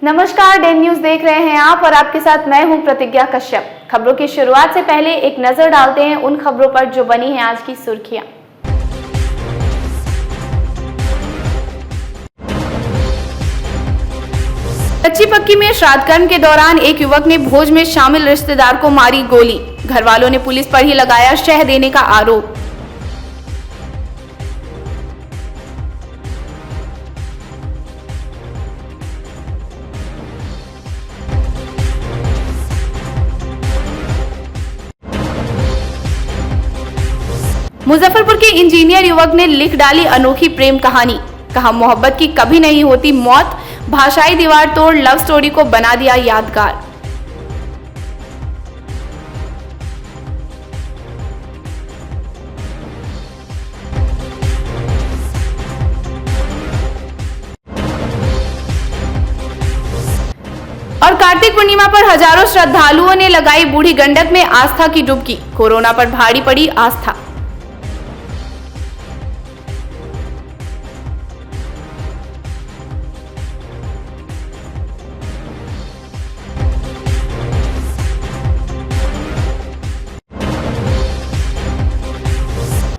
नमस्कार, Dane news देख रहे हैं आप और आपके साथ मैं हूं प्रतिज्ञा कश्यप। खबरों की शुरुआत से पहले एक नजर डालते हैं उन खबरों पर जो बनी हैं आज की सुर्खियां। कच्ची पक्की में श्राद्ध कर्म के दौरान एक युवक ने भोज में शामिल रिश्तेदार को मारी गोली। घर वालों ने पुलिस पर ही लगाया शह देने का आरोप। मुजफ्फरपुर के इंजीनियर युवक ने लिख डाली अनोखी प्रेम कहानी। कहा मोहब्बत की कभी नहीं होती मौत, भाषाई दीवार तोड़ लव स्टोरी को बना दिया यादगार। और कार्तिक पूर्णिमा पर हजारों श्रद्धालुओं ने लगाई बूढ़ी गंडक में आस्था की डुबकी। कोरोना पर भारी पड़ी आस्था।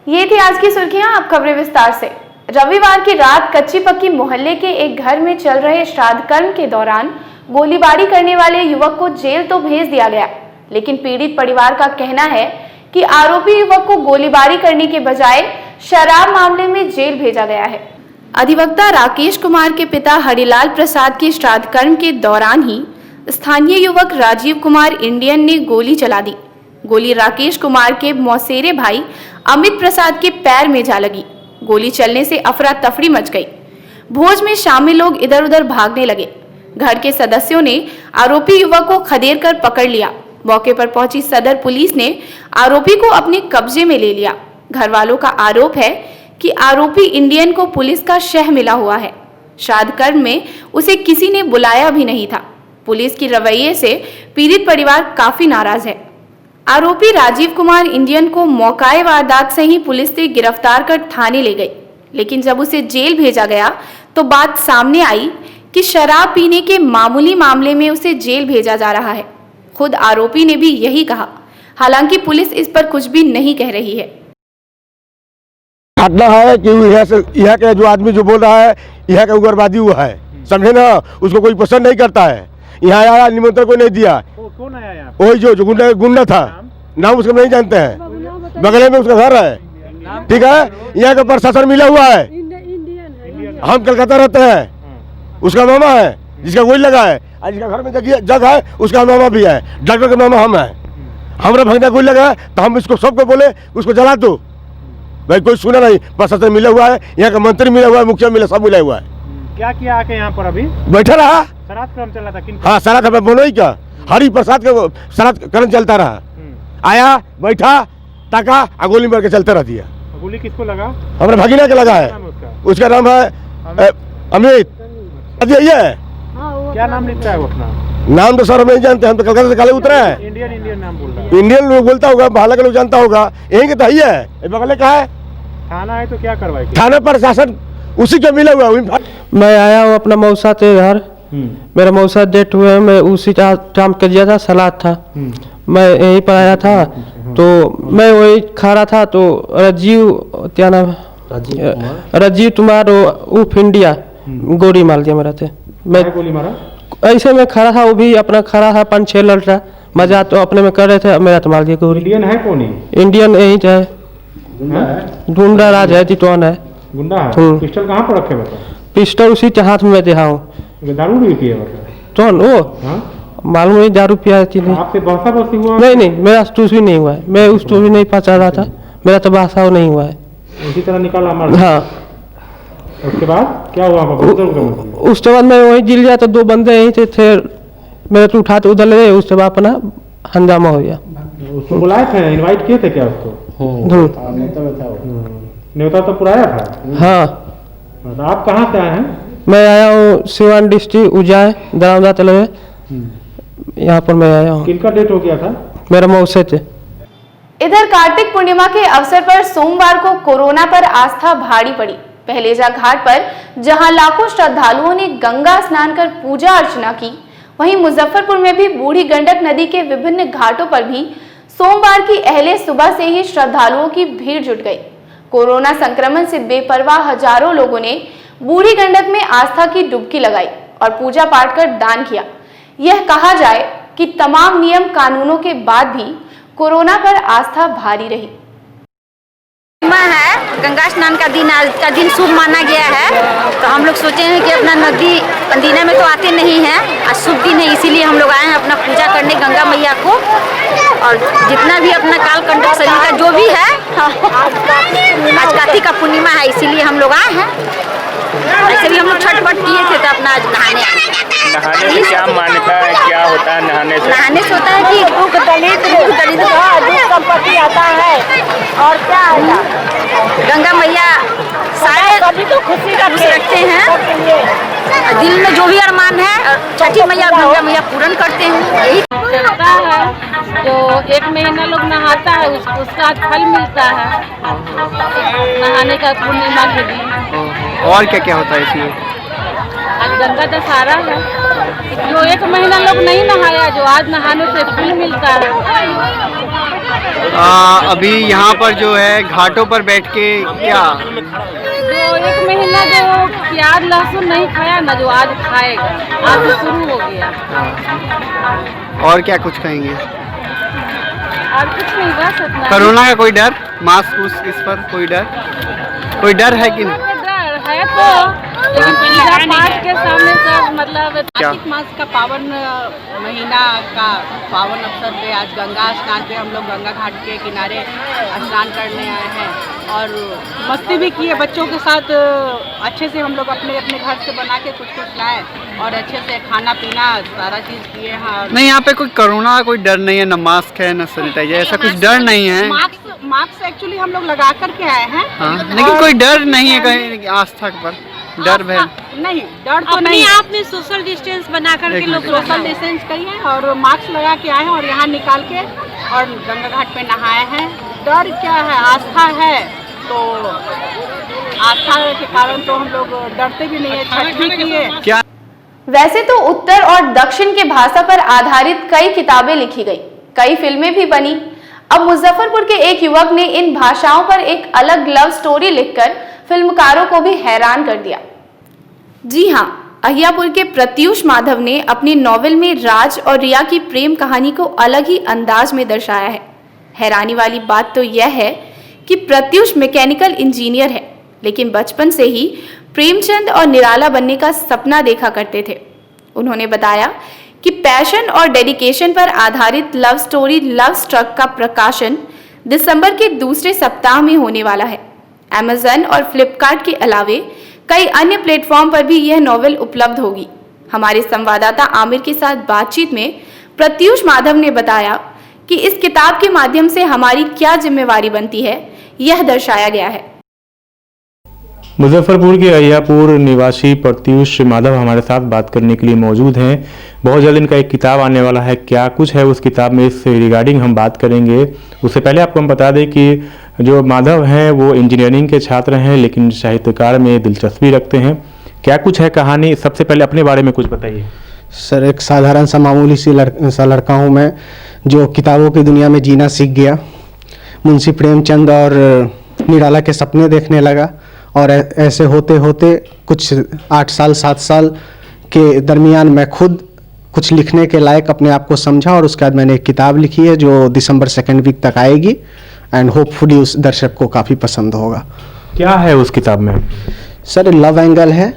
ये थी आज की सुर्खियां, अब खबरें विस्तार से। रविवार की रात कच्ची पक्की मोहल्ले के एक घर में चल रहे श्राद्ध कर्म के दौरान गोलीबारी करने वाले युवक को जेल तो भेज दिया गया, लेकिन पीड़ित परिवार का कहना है कि आरोपी युवक को गोलीबारी करने के बजाय शराब मामले में जेल भेजा गया है। अधिवक्ता राकेश कुमार के पिता हरिलाल प्रसाद के श्राद्ध कर्म के दौरान ही स्थानीय युवक राजीव कुमार इंडियन ने गोली चला दी। गोली राकेश कुमार के मौसेरे भाई अमित प्रसाद के पैर में जा लगी। गोली चलने से अफरा तफरी मच गई। भोज में शामिल लोग इधर उधर भागने लगे। घर के सदस्यों ने आरोपी युवक को खदेड़ कर पकड़ लिया। मौके पर पहुंची सदर पुलिस ने आरोपी को अपने कब्जे में ले लिया। घर वालों का आरोप है कि आरोपी इंडियन को पुलिस का शह मिला हुआ है। श्राद्ध कर्म में उसे किसी ने बुलाया भी नहीं था। पुलिस की रवैये से पीड़ित परिवार काफी नाराज है। आरोपी राजीव कुमार इंडियन को मौकाए वारदात से ही पुलिस ने गिरफ्तार कर थाने ले गई, लेकिन जब उसे जेल भेजा गया तो बात सामने आई कि शराब पीने के मामूली मामले में उसे जेल भेजा जा रहा है। खुद आरोपी ने भी यही कहा। हालांकि पुलिस इस पर कुछ भी नहीं कह रही है। घटना है कि यह के जो आदमी जो बोल रहा है यह का उग्रवादी हुआ है, समझे ना, उसको कोई पसंद नहीं करता है। यहाँ आया, निमंत्रण को नहीं दिया। कौन आया यहाँ? वही जो गुंडा था, नाम उसका नहीं जानते हैं, बगल में उसका घर है, ठीक है। यहाँ का प्रशासन मिला हुआ है। हम कलकत्ता रहते हैं, उसका मामा है जिसका गोली लगा है, जिसका घर में जग है उसका मामा भी है, डॉक्टर का मामा हम है। हमारा भगना गोली लगा है तो हम इसको सबको बोले उसको जला दो, भाई कोई सुना नहीं। प्रशासन मिला हुआ है, यहाँ का मंत्री मिला हुआ है, मुखिया मिला, सब मिला हुआ है। क्या किया आके यहाँ पर? अभी बैठा रहा, श्राद्ध कर्म चल रहा था। किन? हाँ, श्राद्ध कर्म बोलो ही क्या, हरि प्रसाद का श्राद्ध कर्म चलता रहा। आया, बैठा, ताका, गोली मार के चलता रह दिया। गोली किसको लगा? हमारे भगीना के लगा है। उसका नाम है अमित। ये है, क्या नाम लिखता है वो अपना? नाम तो सर हम नहीं जानते, हम तो कलकत्ता से काले उतरे हैं। इंडियन नाम बोल रहा है। इंडियन लोग बोलता होगा, बाहर का लोग जानता होगा। यही के तो है, बगल का है। थाना है तो क्या करवाए? थाना प्रशासन उसी के मिला हुआ। मैं आया हूँ अपना मौसा के घर। मेरा मौसा डेट हुए, मैं उसी टाइम कर दिया था, सलाद था। मैं यहीं पर आया था तो मैं वही खा रहा था तो राजीव, क्या नाम, राजीव कुमार उफ इंडिया गोली मार दिया मेरा थे। मैं गोली मारा? ऐसे में खड़ा था, वो भी अपना खड़ा था, 5-6 लड़का मजा तो अपने में कर रहे थे, मेरा तो मार दिया गोली। इंडियन है कौन? इंडियन यही है, गुंडा राज है, तिटौन है। गुंडा है? पिस्टल कहाँ पर रखे बता? पिस्टल उसी के हाथ में देखा हूँ। दारू भी पिए मतलब? कौन वो? मालूम नहीं, दारू पिया थी। आपसे बहसा बहसी हुआ? नहीं, मेरा टूस भी नहीं हुआ है। मैं उस टूस भी नहीं पहुँचा रहा था, मेरा तो बहसा नहीं हुआ है। उसी तरह निकाला मार? हाँ। उसके बाद क्या हुआ? उसके बाद मैं वही जिल गया तो 2 बंदे यहीं थे, मेरे तो उठाते उधर ले गए। उसके बाद अपना हंगामा हो गया। उसको बुलाए थे, इनवाइट किए थे क्या उसको? न्योता तो पुराया था। हाँ। तो आप कहाँ से आए हैं? मैं आया हूँ सिवान डिस्ट्रिक्ट उजाय दरामदा तलवे, यहाँ पर मैं आया हूँ। किनका डेट हो गया था? मेरा मौसे थे। इधर कार्तिक पूर्णिमा के अवसर पर सोमवार को कोरोना पर आस्था भारी पड़ी। पहलेजा घाट पर जहां लाखों श्रद्धालुओं ने गंगा स्नान कर पूजा अर्चना की, वहीं मुजफ्फरपुर में भी बूढ़ी गंडक नदी के विभिन्न घाटों पर भी सोमवार की अहले सुबह से ही श्रद्धालुओं की भीड़ जुट गई। कोरोना संक्रमण से बेपरवाह हजारों लोगों ने बूढ़ी गंडक में आस्था की डुबकी लगाई और पूजा पाठ कर दान किया। यह कहा जाए कि तमाम नियम कानूनों के बाद भी कोरोना पर आस्था भारी रही। है गंगा स्नान का दिन, आज का दिन शुभ माना गया है, तो हम लोग सोचे हैं कि अपना नदी अंदीना में तो आते नहीं हैं, आज शुभ दिन है इसीलिए हम लोग आए हैं अपना पूजा करने गंगा मैया को। और जितना भी अपना काल कंटक शरीर का जो भी है, आज कार्तिक का पूर्णिमा है इसीलिए हम लोग आए हैं। ऐसे भी हम लोग छठपट किए थे तो अपना आज नहाने आए। नहाने से क्या मान्यता है, क्या होता है नहाने से? नहाने से होता है कि दुख दलित संपत्ति आता है और क्या आता है, गंगा मैया सारे सभी तो खुशी रखते हैं, दिल में जो भी अरमान है छठी मैया गंगा मैया पूर्ण करते हैं। यही करता है जो 1 महीना लोग नहाता है उसका फल मिलता है नहाने का पूर्णिमा के दिन। और क्या क्या होता है इसमें? आज गंगा दशहरा है, जो 1 महीना लोग नहीं नहाया जो आज नहाने से फल मिलता है। अभी यहाँ पर जो है घाटों पर बैठ के क्या जो 1 महीना जो प्याज लहसुन नहीं खाया ना, जो आज खाएगा, आज से शुरू हो गया। और क्या कुछ कहेंगे? और कुछ नहीं बस इतना। कोरोना का कोई डर, मास्क इस पर कोई डर है कि नहीं? डर है तो, लेकिन पूजा पाठ के सामने सब मतलब कार्तिक मास का पावन महीना का पावन अवसर पे आज गंगा स्नान पे हम लोग गंगा घाट के किनारे स्नान करने आए हैं और मस्ती भी किए बच्चों के साथ। अच्छे से हम लोग अपने घर से बना के कुछ लाए और अच्छे से खाना पीना सारा चीज़ किए हैं। नहीं, यहाँ पे कोई कोरोना का कोई डर नहीं है, न मास्क है न सैनिटाइजर, ऐसा कुछ डर नहीं है। मास्क एक्चुअली हम लोग लगा करके आए हैं। हाँ, लेकिन कोई डर नहीं है कहीं आस्था पर डर है? नहीं, डर तो नहीं। आपने सोशल डिस्टेंस बना करके लोग सोशल डिस्टेंस करिए और मास्क लगा के आए हैं और यहाँ निकाल के और गंगा घाट पे नहाए हैं। डर क्या है, आस्था है, तो आस्था के कारण तो हम लोग डरते भी नहीं है, छठ भी किए। क्या वैसे तो उत्तर और दक्षिण के भाषा पर आधारित कई किताबें लिखी गई, कई फिल्में भी बनी। अब मुजफ्फरपुर के एक युवक ने इन भाषाओं पर एक अलग लव स्टोरी लिखकर फिल्मकारों को भी हैरान कर दिया। जी हां, अहियापुर के प्रत्यूष माधव ने अपनी नॉवेल में राज और रिया की प्रेम कहानी को अलग ही अंदाज में दर्शाया है। हैरानी वाली बात तो यह है कि प्रत्यूष मैकेनिकल इंजीनियर है, लेकिन बचपन से ही प्रेमचंद और निराला बनने का सपना देखा करते थे। उन्होंने बताया कि पैशन और डेडिकेशन पर आधारित लव स्टोरी लव स्ट्रक का प्रकाशन दिसंबर के दूसरे सप्ताह में होने वाला है। अमेज़न और फ्लिपकार्ट के अलावे कई अन्य प्लेटफॉर्म पर भी यह नॉवेल उपलब्ध होगी। हमारे संवाददाता आमिर के साथ बातचीत में प्रत्यूष माधव ने बताया कि इस किताब के माध्यम से हमारी क्या जिम्मेवारी बनती है, यह दर्शाया गया है। मुजफ्फरपुर के अहियापुर निवासी प्रत्यूष माधव हमारे साथ बात करने के लिए मौजूद हैं। बहुत जल्द इनका एक किताब आने वाला है, क्या कुछ है उस किताब में, इस रिगार्डिंग हम बात करेंगे। उससे पहले आपको हम बता दें कि जो माधव हैं वो इंजीनियरिंग के छात्र हैं, लेकिन साहित्यकार में दिलचस्पी रखते हैं। क्या कुछ है कहानी, सबसे पहले अपने बारे में कुछ बताइए। सर, एक साधारण सा मामूली सा लड़का हूँ मैं, जो किताबों की दुनिया में जीना सीख गया। मुंशी प्रेमचंद और निराला के सपने देखने लगा और ऐसे होते होते कुछ 8 साल 7 साल के दरमियान मैं खुद कुछ लिखने के लायक अपने आप को समझा और उसके बाद मैंने एक किताब लिखी है जो दिसंबर 2nd वीक तक आएगी एंड होपफुली उस दर्शक को काफ़ी पसंद होगा। क्या है उस किताब में? सर, लव एंगल है।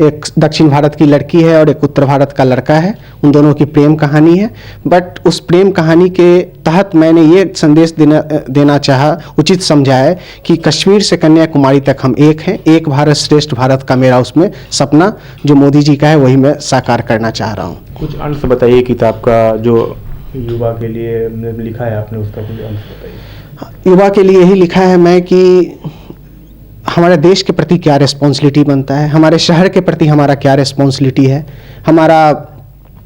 एक दक्षिण भारत की लड़की है और एक उत्तर भारत का लड़का है, उन दोनों की प्रेम कहानी है। बट उस प्रेम कहानी के तहत मैंने ये संदेश देना चाहा, उचित समझा है कि कश्मीर से कन्याकुमारी तक हम एक हैं, एक भारत श्रेष्ठ भारत का मेरा उसमें सपना जो मोदी जी का है वही मैं साकार करना चाह रहा हूँ। कुछ अंश बताइए किताब का, जो युवा के लिए लिखा है आपने, उसका कुछ अंश बताइए। युवा के लिए यही लिखा है मैं कि हमारे देश के प्रति क्या रिस्पॉन्सिबिलिटी बनता है, हमारे शहर के प्रति हमारा क्या रिस्पॉन्सिबिलिटी है, हमारा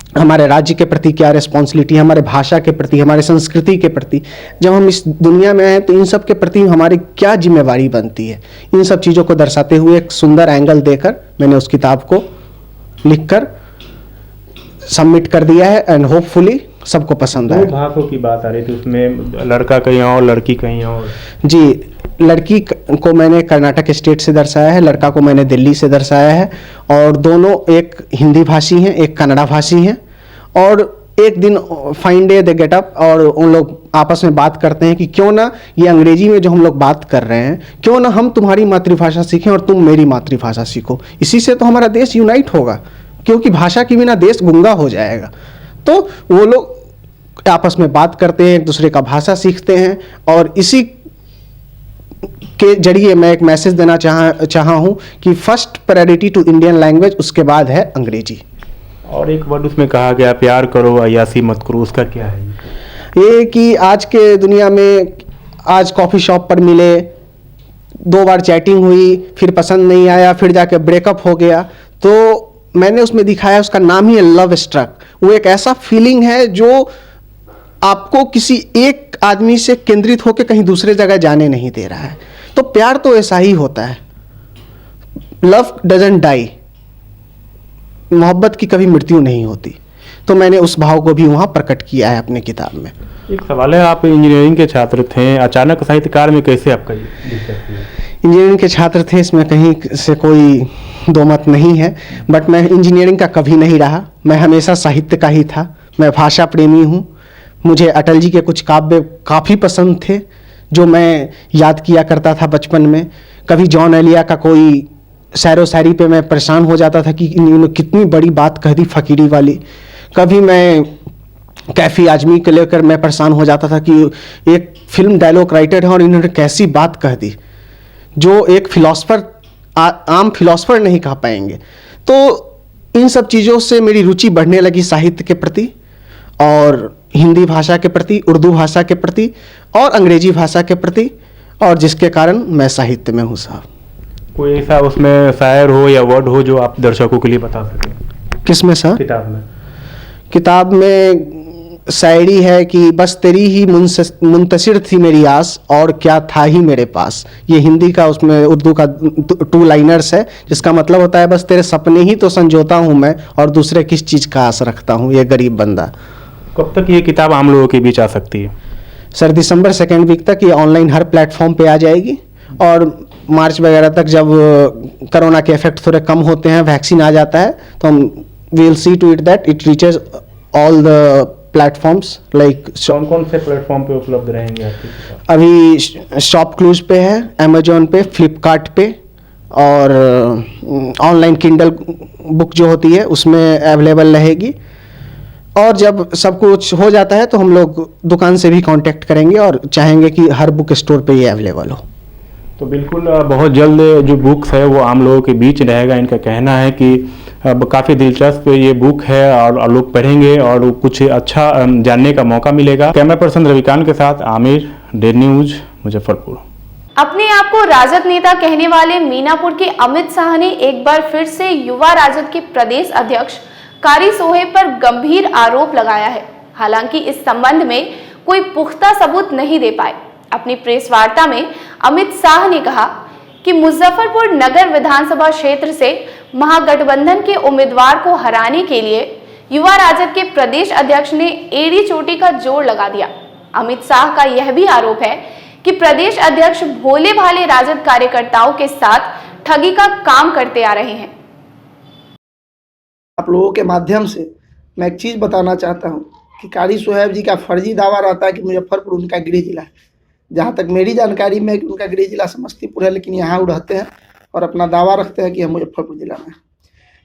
हमारे राज्य के प्रति क्या रिस्पॉन्सिबिलिटी, हमारे भाषा के प्रति, हमारे संस्कृति के प्रति, जब हम इस दुनिया में हैं तो इन सब के प्रति हमारी क्या जिम्मेवारी बनती है, इन सब चीज़ों को दर्शाते हुए एक सुंदर एंगल देकर मैंने उस किताब को लिखकर सबमिट कर दिया है एंड होपफुली सबको पसंद आए। भाषाओं की बात आ रही थी, उसमें लड़का कहीं और लड़की कहीं और। जी, लड़की को मैंने कर्नाटक स्टेट से दर्शाया है, लड़का को मैंने दिल्ली से दर्शाया है, और दोनों एक हिंदी भाषी हैं, एक कन्नड़ा भाषी हैं। और एक दिन fine day they get up और उन लोग आपस में बात करते हैं कि क्यों ना ये अंग्रेजी में जो हम लोग बात कर रहे हैं, क्यों ना हम तुम्हारी मातृभाषा सीखें और तुम मेरी मातृभाषा सीखो। इसी से तो हमारा देश यूनाइट होगा, क्योंकि भाषा के बिना देश गूंगा हो जाएगा। तो वो लोग आपस में बात करते हैं, एक दूसरे का भाषा सीखते हैं, और इसी के जरिए मैं एक मैसेज देना चाहा हूँ कि first priority to Indian language, उसके बाद है अंग्रेजी। और एक वर्ड उसमें कहा गया, प्यार करो अय्यासी मत करो, उसका क्या है? ये कि आज के दुनिया में, आज कॉफ़ी शॉप पर मिले, 2 बार चैटिंग हुई, फिर पसंद नहीं आया, फिर जाके ब्रेकअप हो गया, तो मैंने उसमें दिखाया, उसका नाम ही है लव स्ट्रक। वो एक ऐसा फीलिंग है जो आपको किसी एक आदमी से केंद्रित होकर कहीं दूसरे जगह जाने नहीं दे रहा है। तो प्यार तो ऐसा ही होता है, लव डजंट डाई, मोहब्बत की कभी मृत्यु नहीं होती। तो मैंने उस भाव को भी वहाँ प्रकट किया है अपने किताब में। एक सवाल है, आप इंजीनियरिंग के छात्र थे, अचानक साहित्यकार में कैसे आपका दिलचस्पी है? इंजीनियरिंग के छात्र थे, इसमें कहीं से कोई दो मत नहीं है, बट मैं इंजीनियरिंग का कभी नहीं रहा, मैं हमेशा साहित्य का ही था। मैं भाषा प्रेमी हूँ, मुझे अटल जी के कुछ काव्य काफ़ी पसंद थे जो मैं याद किया करता था बचपन में। कभी जॉन एलिया का कोई शायरो शायरी पे मैं परेशान हो जाता था कि इन्होंने कितनी बड़ी बात कह दी फकीरी वाली। कभी मैं कैफी आजमी को लेकर मैं परेशान हो जाता था कि एक फिल्म डायलॉग राइटर है और इन्होंने कैसी बात कह दी जो एक फिलॉसफर, आम फिलॉसफर नहीं कह पाएंगे। तो इन सब चीज़ों से मेरी रुचि बढ़ने लगी साहित्य के प्रति, और हिंदी भाषा के प्रति, उर्दू भाषा के प्रति, और अंग्रेजी भाषा के प्रति, और जिसके कारण मैं साहित्य में हूँ साहब। कोई ऐसा उसमें शायर हो या वर्ड हो जो आप दर्शकों के लिए बता सकें? किसमें सर? किताब में। किताब में शायरी है कि बस तेरी ही मुंतशिर थी मेरी आस, और क्या था ही मेरे पास। ये हिंदी का, उसमें उर्दू का 2 लाइनर्स है, जिसका मतलब होता है बस तेरे सपने ही तो संजोता हूँ मैं, और दूसरे किस चीज़ का आस रखता हूँ, ये गरीब बंदा। कब तक ये किताब आम लोगों के बीच आ सकती है? सर दिसंबर 2nd वीक तक ये ऑनलाइन हर प्लेटफॉर्म पे आ जाएगी, और मार्च वगैरह तक जब कोरोना के इफेक्ट थोड़े कम होते हैं, वैक्सीन आ जाता है, तो हम will see to it that it reaches all the platforms. Like कौन कौन से प्लेटफॉर्म पे उपलब्ध रहेंगे आपकी किताब? अभी शॉप क्लूज पे है, अमेजोन पे, फ्लिपकार्ट पे, और ऑनलाइन किंडल बुक जो होती है उसमें अवेलेबल रहेगी। और जब सब कुछ हो जाता है तो हम लोग दुकान से भी कांटेक्ट करेंगे और चाहेंगे कि हर बुक स्टोर पे ये अवेलेबल हो। तो बिल्कुल बहुत जल्द जो बुक्स है वो आम लोगों के बीच रहेगा। इनका कहना है कि अब काफ़ी दिलचस्प ये बुक है और लोग पढ़ेंगे और कुछ अच्छा जानने का मौका मिलेगा। कैमरा पर्सन रविकांत के साथ आमिर, डेली न्यूज, मुजफ्फरपुर। अपने आप को राजद नेता कहने वाले मीनापुर के अमित शाह ने एक बार फिर से युवा राजद के प्रदेश अध्यक्ष कारी सोहेब पर गंभीर आरोप लगाया है। हालांकि इस संबंध में कोई पुख्ता सबूत नहीं दे पाए। अपनी प्रेस वार्ता में अमित शाह ने कहा कि मुजफ्फरपुर नगर विधानसभा क्षेत्र से महागठबंधन के उम्मीदवार को हराने के लिए युवा राजद के प्रदेश अध्यक्ष ने एड़ी चोटी का जोर लगा दिया। अमित शाह का यह भी आरोप है कि प्रदेश अध्यक्ष भोले भाले राजद कार्यकर्ताओं के साथ ठगी का काम करते आ रहे हैं। आप लोगों के माध्यम से मैं एक चीज़ बताना चाहता हूं कि कारी सोहेब जी का फर्जी दावा रहता है कि मुजफ्फरपुर उनका गृह जिला है। जहां तक मेरी जानकारी में कि उनका गृह जिला समस्तीपुर है, लेकिन यहाँ वो रहते हैं और अपना दावा रखते हैं कि हम मुजफ्फरपुर जिला में।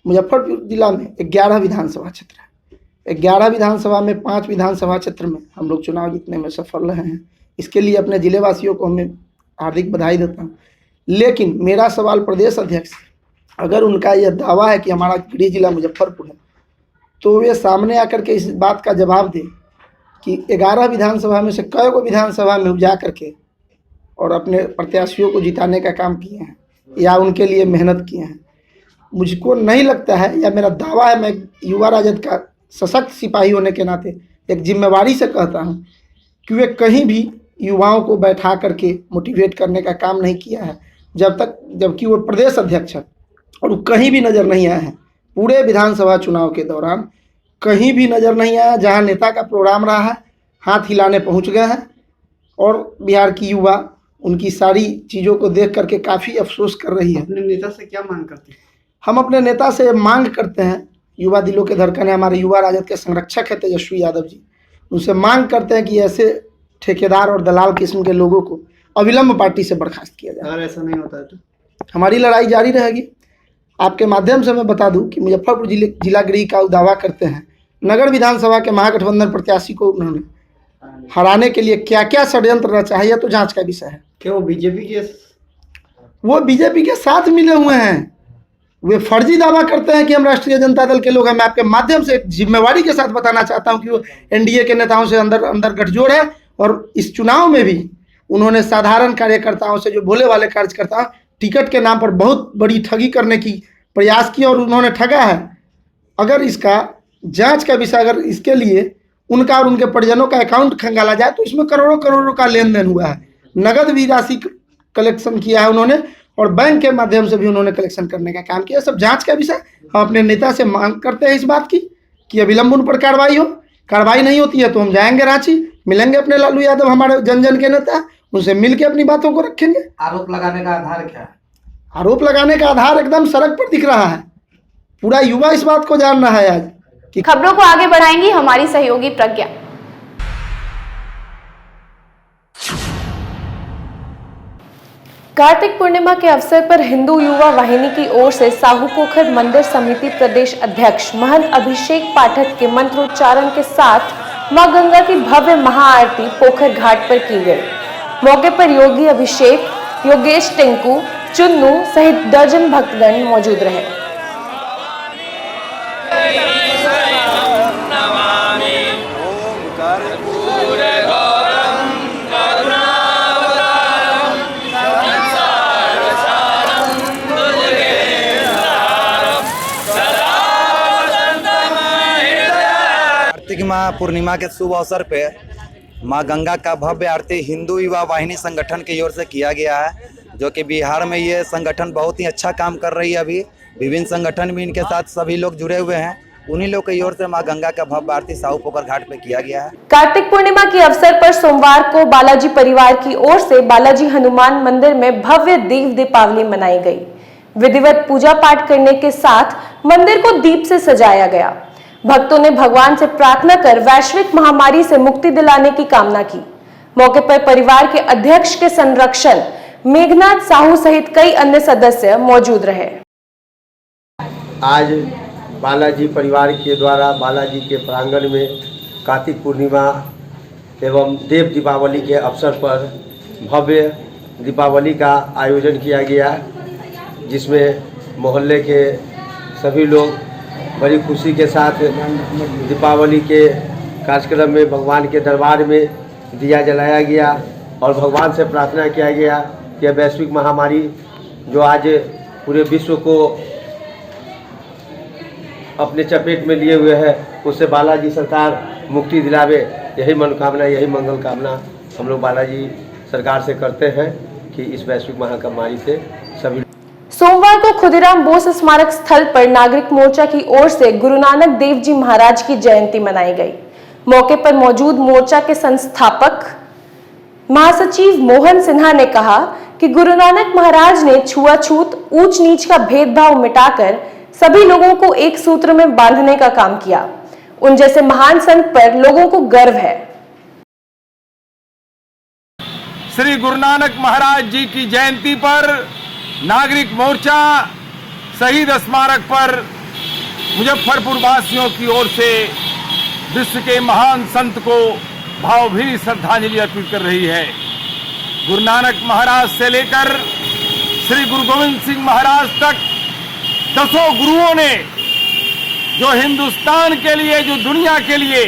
मुजफ्फरपुर जिला में 11 विधानसभा क्षेत्र है। 11 विधानसभा में 5 विधानसभा क्षेत्र में हम लोग चुनाव जीतने में सफल रहे हैं। इसके लिए अपने जिले वासियों को मैं हार्दिक बधाई देता हूँ। लेकिन मेरा सवाल प्रदेश अध्यक्ष, अगर उनका यह दावा है कि हमारा गृह जिला मुजफ्फरपुर है, तो वे सामने आकर के इस बात का जवाब दें कि 11 विधानसभा में से कई को विधानसभा में जा करके और अपने प्रत्याशियों को जिताने का काम किए हैं या उनके लिए मेहनत किए हैं। मुझको नहीं लगता है, या मेरा दावा है, मैं युवा राजद का सशक्त सिपाही होने के नाते एक जिम्मेवारी से कहता हूँ कि वे कहीं भी युवाओं को बैठा करके मोटिवेट करने का काम नहीं किया है जबकि वो प्रदेश अध्यक्ष है और वो कहीं भी नज़र नहीं आया है। पूरे विधानसभा चुनाव के दौरान कहीं भी नज़र नहीं आया। जहाँ नेता का प्रोग्राम रहा है हाथ हिलाने पहुँच गए हैं और बिहार की युवा उनकी सारी चीज़ों को देख करके काफ़ी अफसोस कर रही है। अपने नेता से क्या मांग करते हैं? हम अपने नेता से मांग करते हैं, युवा दिलों के धड़कन है, हमारे युवा राजद के संरक्षक है तेजस्वी यादव जी, उनसे मांग करते हैं कि ऐसे ठेकेदार और दलाल किस्म के लोगों को अविलंब पार्टी से बर्खास्त किया जाए। अगर ऐसा नहीं होता है तो हमारी लड़ाई जारी रहेगी। आपके माध्यम से मैं बता दूं कि मुजफ्फरपुर जिला गृह का दावा करते हैं नगर विधानसभा के महागठबंधन प्रत्याशी को उन्होंने हराने के लिए क्या क्या षड्यंत्र रचा है, यह तो जांच का विषय है। क्या वो बीजेपी के साथ मिले हुए हैं? वे फर्जी दावा करते हैं कि हम राष्ट्रीय जनता दल के लोग हैं। मैं आपके माध्यम से एक जिम्मेवारी के साथ बताना चाहता हूं कि वो एनडीए के नेताओं से अंदर गठजोड़ है और इस चुनाव में भी उन्होंने साधारण कार्यकर्ताओं से, जो भोले वाले कार्यकर्ता, टिकट के नाम पर बहुत बड़ी ठगी करने की प्रयास किया और उन्होंने ठगा है। अगर इसका जांच का विषय, अगर इसके लिए उनका और उनके परिजनों का अकाउंट खंगाला जाए तो इसमें करोड़ों करोड़ों का लेन देन हुआ है। नगद भी राशि कलेक्शन किया है उन्होंने और बैंक के माध्यम से भी उन्होंने कलेक्शन करने का काम किया। सब जांच का विषय। हम अपने नेता से मांग करते हैं इस बात की कि अविलंब उन पर कार्रवाई हो। कार्रवाई नहीं होती है तो हम जाएंगे रांची, मिलेंगे अपने लालू यादव, हमारे जन जन के नेता, उनसे मिल के अपनी बातों को रखेंगे। आरोप लगाने का आधार क्या है? आरोप लगाने का आधार एकदम सड़क पर दिख रहा है। पूरा युवा इस बात को जान रहा है आज कि खबरों को आगे बढ़ाएंगी हमारी सहयोगी प्रज्ञा। कार्तिक पूर्णिमा के अवसर पर हिंदू युवा वाहिनी की ओर से साहू पोखर मंदिर समिति प्रदेश अध्यक्ष महंत अभिषेक पाठक के मंत्रोच्चारण के साथ मां गंगा की भव्य महाआरती पोखर घाट पर की गई। मौके पर योगी अभिषेक, योगेश टिंकू, चुन्नू सहित दर्जन भक्तगण मौजूद रहे। कार्तिक माह पूर्णिमा के शुभ अवसर पे मां गंगा का भव्य आरती हिंदू युवा वाहिनी संगठन की ओर से किया गया है, जो कि बिहार में ये संगठन बहुत ही अच्छा काम कर रही है। अभी विभिन्न संगठन भी इनके साथ सभी लोग जुड़े हुए हैं। उन्हीं लोग की ओर से मां गंगा का भव्य आरती साहू पोखर घाट पे किया गया है। कार्तिक पूर्णिमा के अवसर पर सोमवार को बालाजी परिवार की ओर से बालाजी हनुमान मंदिर में भव्य दीप दीपावली मनाई गई। विधिवत पूजा पाठ करने के साथ मंदिर को दीप से सजाया गया। भक्तों ने भगवान से प्रार्थना कर वैश्विक महामारी से मुक्ति दिलाने की कामना की। मौके पर परिवार के अध्यक्ष के संरक्षण मेघनाथ साहू सहित कई अन्य सदस्य मौजूद रहे। आज बालाजी परिवार के द्वारा बालाजी के प्रांगण में कार्तिक पूर्णिमा एवं देव दीपावली के अवसर पर भव्य दीपावली का आयोजन किया गया, जिसमें मोहल्ले के सभी लोग बड़ी खुशी के साथ दीपावली के कार्यक्रम में भगवान के दरबार में दिया जलाया गया और भगवान से प्रार्थना किया गया कि वैश्विक महामारी जो आज पूरे विश्व को अपने चपेट में लिए हुए है, उससे बालाजी सरकार मुक्ति दिलावे। यही मनोकामना, यही मंगल कामना हम लोग बालाजी सरकार से करते हैं कि इस वैश्विक महामारी से सभी। सोमवार को खुदीराम बोस स्मारक स्थल पर नागरिक मोर्चा की ओर से गुरु नानक देव जी महाराज की जयंती मनाई गई। मौके पर मौजूद मोर्चा के संस्थापक महासचिव मोहन सिन्हा ने कहा कि गुरु नानक महाराज ने छुआछूत, ऊंच नीच का भेदभाव मिटाकर सभी लोगों को एक सूत्र में बांधने का काम किया। उन जैसे महान संत पर लोगों को गर्व है। श्री गुरु नानक महाराज जी की जयंती पर नागरिक मोर्चा शहीद स्मारक पर मुजफ्फरपुर वासियों की ओर से विश्व के महान संत को भावभीनी श्रद्धांजलि अर्पित कर रही है। गुरु नानक महाराज से लेकर श्री गुरु गोविंद सिंह महाराज तक दसों गुरुओं ने जो हिंदुस्तान के लिए, जो दुनिया के लिए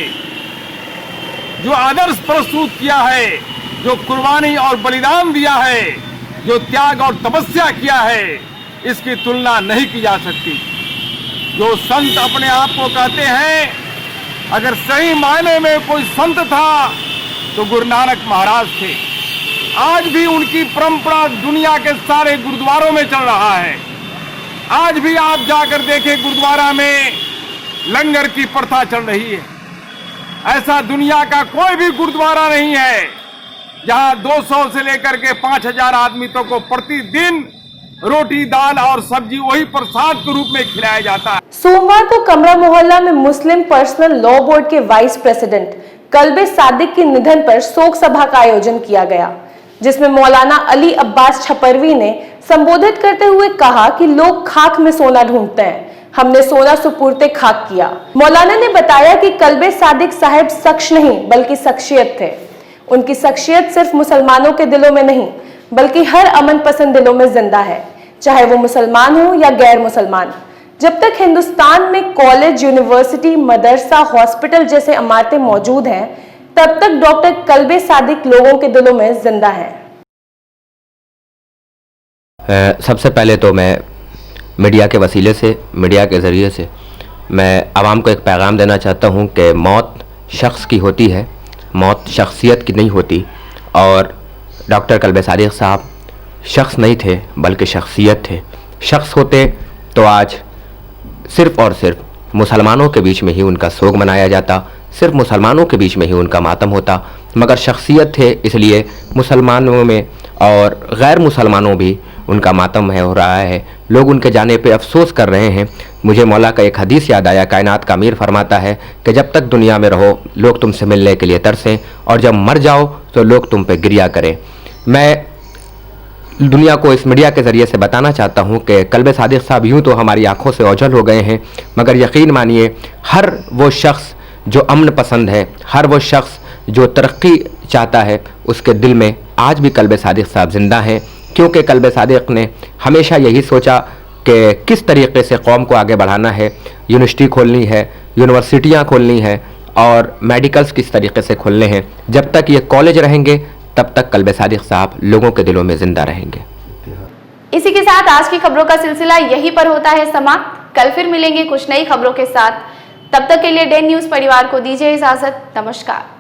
जो आदर्श प्रस्तुत किया है, जो कुर्बानी और बलिदान दिया है, जो त्याग और तपस्या किया है, इसकी तुलना नहीं की जा सकती। जो संत अपने आप को कहते हैं अगर सही मायने में कोई संत था तो गुरु नानक महाराज थे। आज भी उनकी परंपरा दुनिया के सारे गुरुद्वारों में चल रहा है। आज भी आप जाकर देखें, गुरुद्वारा में लंगर की प्रथा चल रही है। ऐसा दुनिया का कोई भी गुरुद्वारा नहीं है जहां 200 से लेकर के 5000 आदमी को प्रतिदिन रोटी दाल और सब्जी वही प्रसाद के रूप में खिलाया जाता है। सोमवार को कमरा मोहल्ला में मुस्लिम पर्सनल लॉ बोर्ड के वाइस प्रेसिडेंट कल्बे सादिक के निधन पर शोक सभा का आयोजन किया गया, जिसमें मौलाना अली अब्बास छपरवी ने संबोधित करते हुए कहा कि लोग खाक में सोना ढूंढते हैं, हमने सोना सुपुर्दे खाक किया। मौलाना ने बताया कि कल्बे सादिक साहब शख्स नहीं बल्कि शख्सियत थे। उनकी शख्सियत सिर्फ मुसलमानों के दिलों में नहीं बल्कि हर अमन पसंद दिलों में जिंदा है, चाहे वो मुसलमान हो या गैर मुसलमान। जब तक हिंदुस्तान में कॉलेज, यूनिवर्सिटी, मदरसा, हॉस्पिटल जैसे इमारतें मौजूद हैं, तब तक डॉक्टर कल्बे सादिक लोगों के दिलों में जिंदा है। सबसे पहले तो मैं मीडिया के वसीले से, मीडिया के ज़रिए से मैं आवाम को एक पैगाम देना चाहता हूं कि मौत शख्स की होती है, मौत शख्सियत की नहीं होती। और डॉक्टर कल्बे सादिक साहब शख्स नहीं थे बल्कि शख्सियत थे। शख्स होते तो आज सिर्फ़ और सिर्फ मुसलमानों के बीच में ही उनका सोग मनाया जाता, सिर्फ मुसलमानों के बीच में ही उनका मातम होता, मगर शख्सियत थे इसलिए मुसलमानों में और गैर मुसलमानों भी उनका मातम है हो रहा है। लोग उनके जाने पे अफसोस कर रहे हैं। मुझे मौला का एक हदीस याद आया, कायनात का अमीर फरमाता है कि जब तक दुनिया में रहो लोग तुमसे मिलने के लिए तरसें और जब मर जाओ तो लोग तुम पे गिरिया करें। मैं दुनिया को इस मीडिया के ज़रिए से बताना चाहता हूँ कि कल्बे सादिक साहब यूँ तो हमारी आंखों से ओझल हो गए हैं, मगर यकीन मानिए हर वो शख्स जो अमन पसंद है, हर वो शख्स जो तरक्की चाहता है, उसके दिल में आज भी कल्बे सादिक साहब ज़िंदा हैं। क्योंकि कल्बे सादिक ने हमेशा यही सोचा कि किस तरीके से कौम को आगे बढ़ाना है, यूनिवर्सिटी खोलनी है, यूनिवर्सिटियाँ खोलनी है और मेडिकल्स किस तरीके से खोलने हैं। जब तक ये कॉलेज रहेंगे तब तक कल्बे सादिक साहब लोगों के दिलों में जिंदा रहेंगे। इसी के साथ आज की खबरों का सिलसिला यहीं पर होता है समाप्त। कल फिर मिलेंगे कुछ नई खबरों के साथ। तब तक के लिए डे न्यूज़ परिवार को दीजिए इजाजत। नमस्कार।